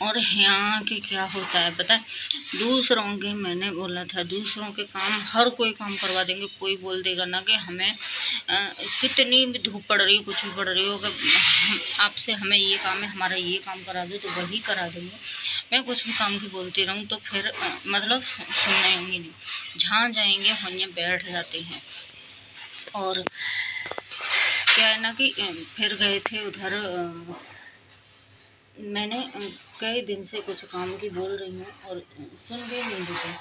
और यहाँ के क्या होता है पता है, दूसरों के, मैंने बोला था दूसरों के काम हर कोई काम करवा देंगे। कोई बोल देगा ना कि हमें कितनी भी धूप पड़ रही हो, कुछ भी पड़ रही हो, अगर आपसे हमें ये काम है, हमारा ये काम करा दो, तो वही करा देंगे। मैं कुछ भी काम की बोलती रहूँ तो फिर मतलब सुनेंगे नहीं, जहाँ जाएंगे वहीं बैठ जाते हैं। और क्या है ना कि फिर गए थे उधर, मैंने कई दिन से कुछ काम की बोल रही हूँ और सुन के नहीं देते।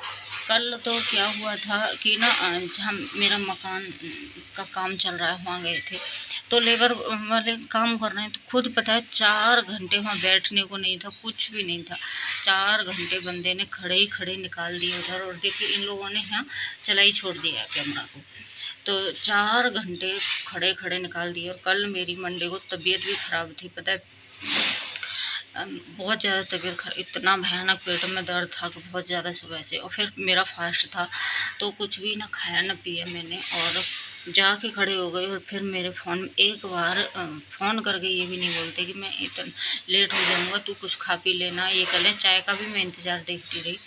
कल तो क्या हुआ था कि ना, जहाँ मेरा मकान का काम चल रहा है वहाँ गए थे, तो लेबर वाले काम कर रहे हैं, तो खुद पता है 4 घंटे वहाँ बैठने को नहीं था, कुछ भी नहीं था। 4 घंटे बंदे ने खड़े ही खड़े निकाल दिए उधर। और देखिए इन लोगों ने यहाँ चला ही छोड़ दिया कैमरा को, तो 4 घंटे खड़े खड़े निकाल दिए। और कल मेरी मंडे को तबीयत भी ख़राब थी, पता है बहुत ज़्यादा तबीयत खराब, इतना भयानक पेट में दर्द था कि बहुत ज़्यादा सुबह से। और फिर मेरा फास्ट था तो कुछ भी ना खाया ना पिया मैंने, और जाके खड़े हो गए। और फिर मेरे फ़ोन में एक बार फ़ोन करके ये भी नहीं बोलते कि मैं इतना लेट हो जाऊँगा, तू कुछ खा पी लेना, ये कर ले। चाय का भी मैं इंतज़ार देखती रही,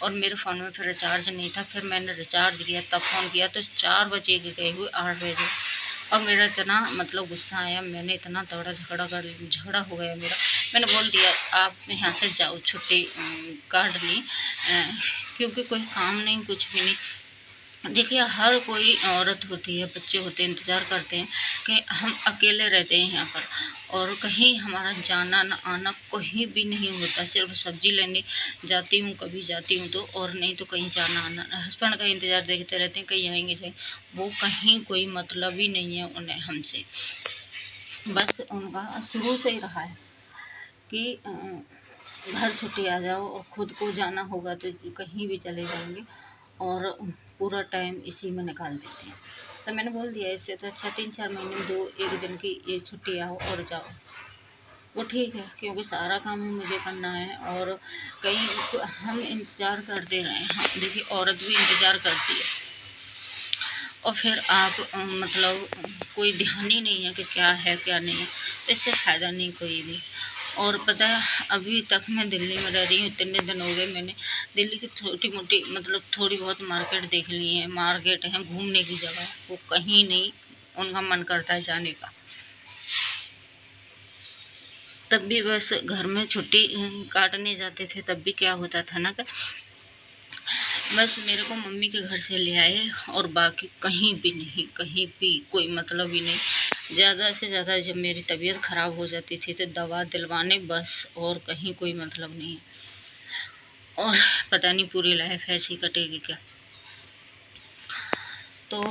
और मेरे फ़ोन में फिर रिचार्ज नहीं था। फिर मैंने रिचार्ज किया तब फ़ोन किया, तो 4 बजे के गए हुए 8 बजे। और मेरा इतना मतलब गुस्सा आया, मैंने इतना तगड़ा झगड़ा हो गया मेरा। मैंने बोल दिया आप यहाँ से जाओ, छुट्टी काट ली, क्योंकि कोई काम नहीं, कुछ भी नहीं। देखिए हर कोई औरत होती है, बच्चे होते हैं, इंतज़ार करते हैं कि हम अकेले रहते हैं यहाँ पर, और कहीं हमारा जाना ना आना कहीं भी नहीं होता। सिर्फ सब्जी लेने जाती हूँ, कभी जाती हूँ तो, और नहीं तो कहीं जाना आना। हस्बैंड का इंतज़ार देखते रहते हैं, कहीं आएंगे जाएंगे, वो कहीं कोई मतलब ही नहीं है उन्हें हमसे। बस उनका शुरू से ही रहा है कि घर छुट्टी आ जाओ, और ख़ुद को जाना होगा तो कहीं भी चले जाएंगे, और पूरा टाइम इसी में निकाल देते हैं। तो मैंने बोल दिया इससे तो अच्छा 3-4 महीने में 1 दिन की ये छुट्टी आओ और जाओ, वो ठीक है, क्योंकि सारा काम ही मुझे करना है। और कहीं हम इंतज़ार करते रहे, हाँ देखिए औरत भी इंतज़ार करती है, और फिर आप मतलब कोई ध्यान ही नहीं है कि क्या है क्या नहीं है, तो इससे फ़ायदा नहीं कोई भी। और पता है अभी तक मैं दिल्ली में रह रही हूँ, इतने दिन हो गए, मैंने दिल्ली की छोटी मोटी मतलब थोड़ी बहुत मार्केट देख ली है, मार्केट है, घूमने की जगह, वो कहीं नहीं उनका मन करता है जाने का। तब भी बस घर में छुट्टी काटने जाते थे, तब भी क्या होता था ना कि बस मेरे को मम्मी के घर से ले आए, और बाकी कहीं भी नहीं, कहीं भी कोई मतलब ही नहीं। ज़्यादा से ज़्यादा जब मेरी तबीयत ख़राब हो जाती थी तो दवा दिलवाने, बस, और कहीं कोई मतलब नहीं है। और पता नहीं पूरी लाइफ ऐसी कटेगी क्या। तो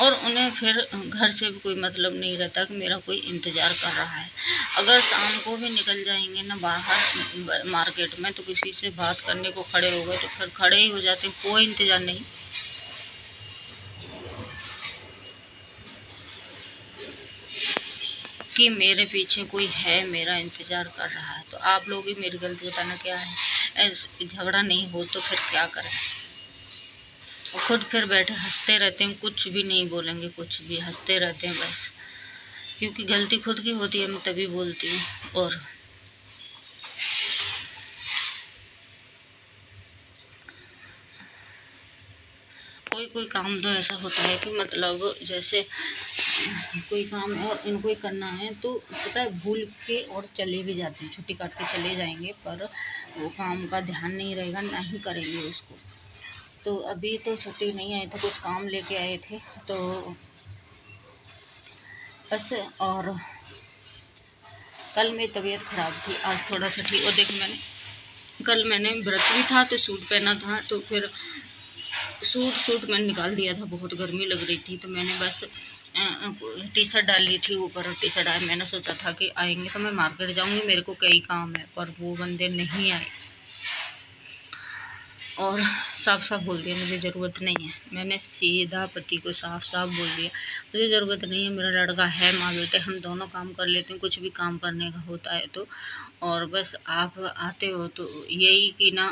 और उन्हें फिर घर से भी कोई मतलब नहीं रहता कि मेरा कोई इंतज़ार कर रहा है। अगर शाम को भी निकल जाएंगे ना बाहर मार्केट में, तो किसी से बात करने को खड़े हो गए तो फिर खड़े ही हो जाते, कोई इंतज़ार नहीं कि मेरे पीछे कोई है, मेरा इंतज़ार कर रहा है। तो आप लोग ही मेरी गलती बताना क्या है, झगड़ा नहीं हो तो फिर क्या करें। और खुद फिर बैठे हंसते रहते हैं, कुछ भी नहीं बोलेंगे, कुछ भी हंसते रहते हैं बस, क्योंकि गलती खुद की होती है, मैं तभी बोलती हूँ। और कोई कोई काम तो ऐसा होता है कि मतलब जैसे कोई काम और इनको ही करना है, तो पता है भूल के और चले भी जाते हैं, छुट्टी काट के चले जाएंगे, पर वो काम का ध्यान नहीं रहेगा, ना ही करेंगे उसको। तो अभी तो छुट्टी नहीं आई थी, कुछ काम लेके आए थे, तो बस। और कल मेरी तबीयत ख़राब थी, आज थोड़ा सा ठीक। और देख कल मैंने व्रत भी था तो सूट पहना था, तो फिर सूट मैंने निकाल दिया था, बहुत गर्मी लग रही थी, तो मैंने बस टी शर्ट डाल ली थी ऊपर, और टी शर्ट आए। मैंने सोचा था कि आएंगे तो मैं मार्केट जाऊंगी, मेरे को कई काम है, पर वो बंदे नहीं आए, और साफ साफ बोल दिया मुझे ज़रूरत नहीं है। मैंने सीधा पति को साफ साफ बोल दिया मुझे ज़रूरत नहीं है, मेरा लड़का है, माँ बेटे हम दोनों काम कर लेते हैं, कुछ भी काम करने का होता है तो। और बस आप आते हो तो यही कि ना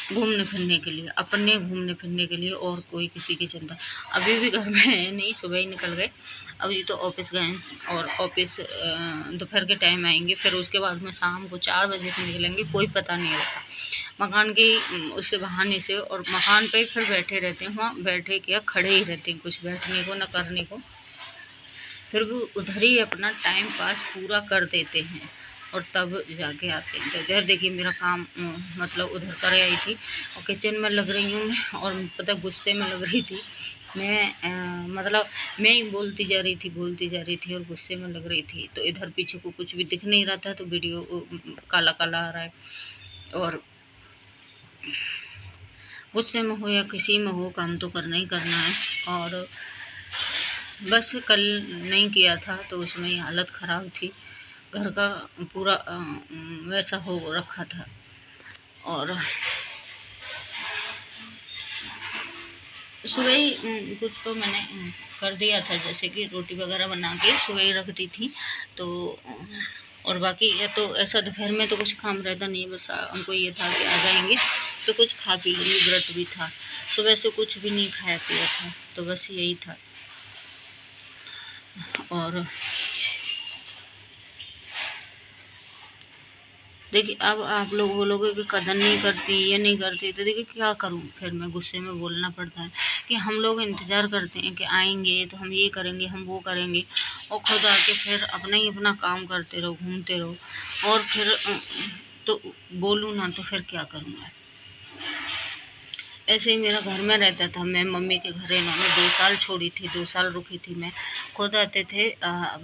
घूमने फिरने के लिए, अपने घूमने फिरने के लिए, और कोई किसी की चिंता। अभी भी घर में है नहीं, सुबह ही निकल गए, अभी तो ऑफिस गए हैं, और ऑफिस दोपहर के टाइम आएंगे, फिर उसके बाद में शाम को 4 बजे से निकलेंगे, कोई पता नहीं रहता मकान के उससे बहाने से, और मकान पे फिर बैठे रहते हैं, वहाँ बैठे क्या खड़े ही रहते हैं, कुछ बैठने को न करने को, फिर भी उधर ही अपना टाइम पास पूरा कर देते हैं और तब जाके आते हैं। तो इधर देखिए मेरा काम मतलब उधर कर आई थी, और किचन में लग रही हूँ मैं, और पता गुस्से में लग रही थी मैं, मतलब मैं ही बोलती जा रही थी और गुस्से में लग रही थी। तो इधर पीछे को कुछ भी दिख नहीं रहा था, तो वीडियो काला काला आ रहा है, और गुस्से में हो या किसी में हो, काम तो करना ही करना है। और बस कल नहीं किया था तो उसमें ही हालत ख़राब थी, घर का पूरा वैसा हो रखा था। और सुबह ही कुछ तो मैंने कर दिया था, जैसे कि रोटी वगैरह बना के सुबह ही रख दी थी। तो और बाकी या तो ऐसा दोपहर में तो कुछ काम रहता नहीं, बस हमको ये था कि आ जाएंगे तो कुछ खा पी लेंगे, व्रत भी था, सुबह से कुछ भी नहीं खाया पिया था, तो बस यही था। और देखिए अब आप लोग बोलोगे कि कदर नहीं करती, ये नहीं करती, तो देखिए क्या करूं, फिर मैं गुस्से में बोलना पड़ता है कि हम लोग इंतज़ार करते हैं कि आएंगे तो हम ये करेंगे, हम वो करेंगे, और खुद आके फिर अपना ही अपना काम करते रहो, घूमते रहो, और फिर तो बोलूँ ना तो फिर क्या करूँगा। ऐसे ही मेरा घर में रहता था, मैं मम्मी के घर इन्होंने 2 साल छोड़ी थी, 2 साल रुकी थी मैं, खुद आते थे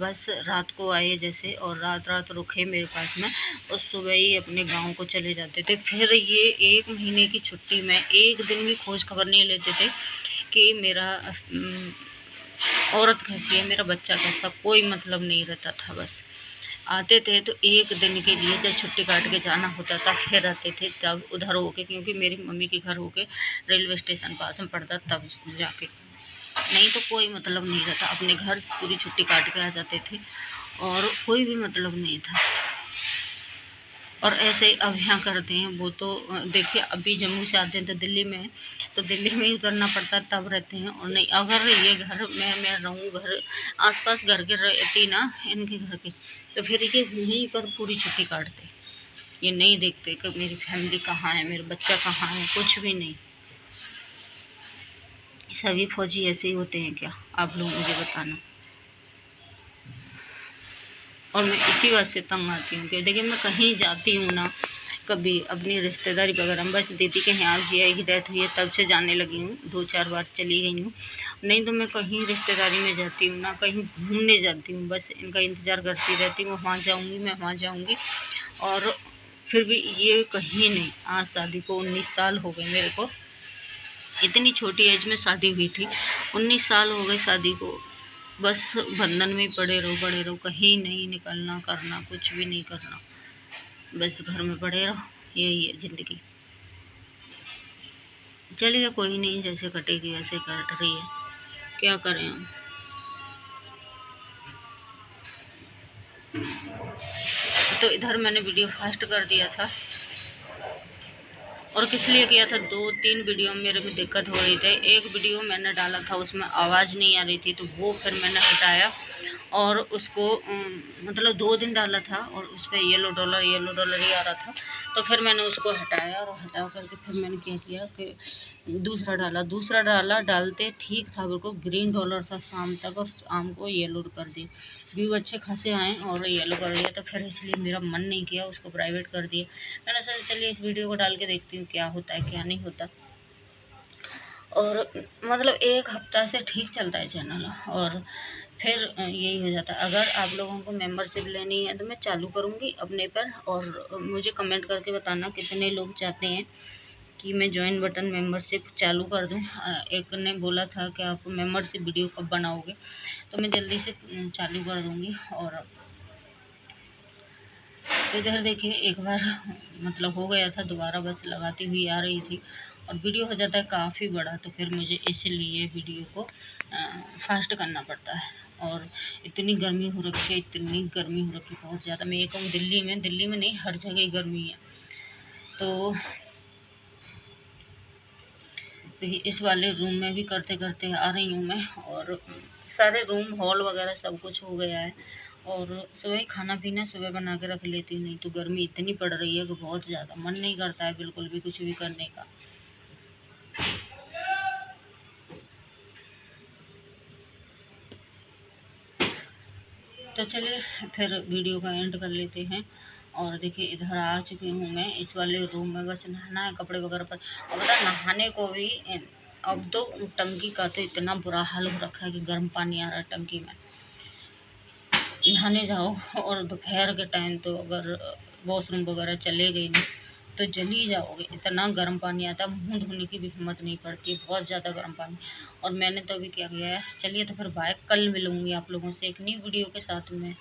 बस रात को आए जैसे, और रात रात रुके मेरे पास में, और सुबह ही अपने गांव को चले जाते थे। फिर ये 1 महीने की छुट्टी में एक दिन भी खोज खबर नहीं लेते थे कि मेरा औरत कैसी है, मेरा बच्चा कैसा, कोई मतलब नहीं रहता था। बस आते थे तो एक दिन के लिए जब छुट्टी काट के जाना होता था फिर आते थे, तब उधर होके, क्योंकि मेरी मम्मी के घर होके रेलवे स्टेशन पास में पड़ता, तब जाके, नहीं तो कोई मतलब नहीं रहता, अपने घर पूरी छुट्टी काट के आ जाते थे और कोई भी मतलब नहीं था। और ऐसे ही अब यहाँ करते हैं वो तो देखिए, अभी जम्मू से आते हैं तो दिल्ली में है, तो दिल्ली में ही उतरना पड़ता है, तब रहते हैं। और नहीं अगर ये घर में मैं रहूँ, घर आसपास घर के रहती ना इनके घर के, तो फिर ये यहीं पर पूरी छुट्टी काटते, ये नहीं देखते कि मेरी फैमिली कहाँ है, मेरा बच्चा कहाँ है, कुछ भी नहीं। सभी फौजी ऐसे ही होते हैं क्या, आप लोग मुझे बताना। और मैं इसी बात से तंग आती हूँ कि देखिए मैं कहीं जाती हूँ ना, कभी अपनी रिश्तेदारी वगैरह, बस दीदी के यहाँ जिया की डेथ हुई है तब से जाने लगी हूँ, 2-4 बार चली गई हूँ, नहीं तो मैं कहीं रिश्तेदारी में जाती हूँ ना, कहीं घूमने जाती हूँ, बस इनका इंतज़ार करती रहती हूँ, वहाँ जाऊँगी, मैं वहाँ जाऊँगी। और फिर भी ये कहीं नहीं। आज शादी को 19 साल हो गए मेरे को, इतनी छोटी एज में शादी हुई थी, 19 साल हो गए शादी को, बस बंधन में पड़े रहो, कहीं नहीं निकलना करना, कुछ भी नहीं करना, बस घर में पड़े रहो, यही है ज़िंदगी। चलिए कोई नहीं, जैसे कटेगी वैसे कट रही है, क्या करें हम। तो इधर मैंने वीडियो फास्ट कर दिया था, और किस लिए किया था, 2-3 वीडियो में मेरे में दिक्कत हो रही थी। एक वीडियो मैंने डाला था उसमें आवाज़ नहीं आ रही थी, तो वो फिर मैंने हटाया, और उसको मतलब 2 दिन डाला था और उस पर येलो डॉलर ही आ रहा था, तो फिर मैंने उसको हटाया, और हटा करके फिर मैंने क्या किया कि दूसरा डाला, डालते ठीक था, बिल्कुल ग्रीन डॉलर था शाम तक, और शाम को येलो कर दी, व्यू अच्छे खासे आए और येलो कर दिया, तो फिर इसलिए मेरा मन नहीं किया, उसको प्राइवेट कर दिया। मैंने सोचा चलिए इस वीडियो को डाल के देखती हूँ क्या होता है क्या नहीं होता। और मतलब 1 हफ्ता से ठीक चलता है चैनल, और फिर यही हो जाता है। अगर आप लोगों को मेंबरशिप लेनी है तो मैं चालू करूँगी अपने पर, और मुझे कमेंट करके बताना कितने लोग चाहते हैं कि मैं जॉइन बटन मेंबरशिप चालू कर दूं। एक ने बोला था कि आप मेंबरशिप वीडियो कब बनाओगे, तो मैं जल्दी से चालू कर दूँगी। और इधर देखिए एक बार मतलब हो गया था, दोबारा बस लगाती हुई आ रही थी, और वीडियो हो जाता है काफ़ी बड़ा, तो फिर मुझे इसलिए वीडियो को फास्ट करना पड़ता है। और इतनी गर्मी हो रखी है, इतनी गर्मी हो रखी है बहुत ज़्यादा। मैं ये कहूँ दिल्ली में नहीं, हर जगह गर्मी है। तो देखिए इस वाले रूम में भी करते करते आ रही हूँ मैं, और सारे रूम हॉल वगैरह सब कुछ हो गया है। और सुबह खाना पीना सुबह बना के रख लेती हूँ, नहीं तो गर्मी इतनी पड़ रही है कि बहुत ज़्यादा मन नहीं करता है बिल्कुल भी कुछ भी करने का। तो चलिए फिर वीडियो का एंड कर लेते हैं। और देखिए इधर आ चुकी हूँ मैं इस वाले रूम में, बस नहाना है कपड़े वगैरह पर। और पता है नहाने को भी अब तो टंकी का तो इतना बुरा हाल हो रखा है कि गर्म पानी आ रहा है टंकी में। नहाने जाओ और दोपहर के टाइम तो अगर वॉशरूम वगैरह चले गई ना तो जल ही जाओगे, इतना गर्म पानी आता है, मुँह धोने की भी हिम्मत नहीं पड़ती, बहुत ज़्यादा गर्म पानी। और मैंने तो अभी क्या किया है, चलिए तो फिर बाय, कल मिलूँगी आप लोगों से एक नई वीडियो के साथ में।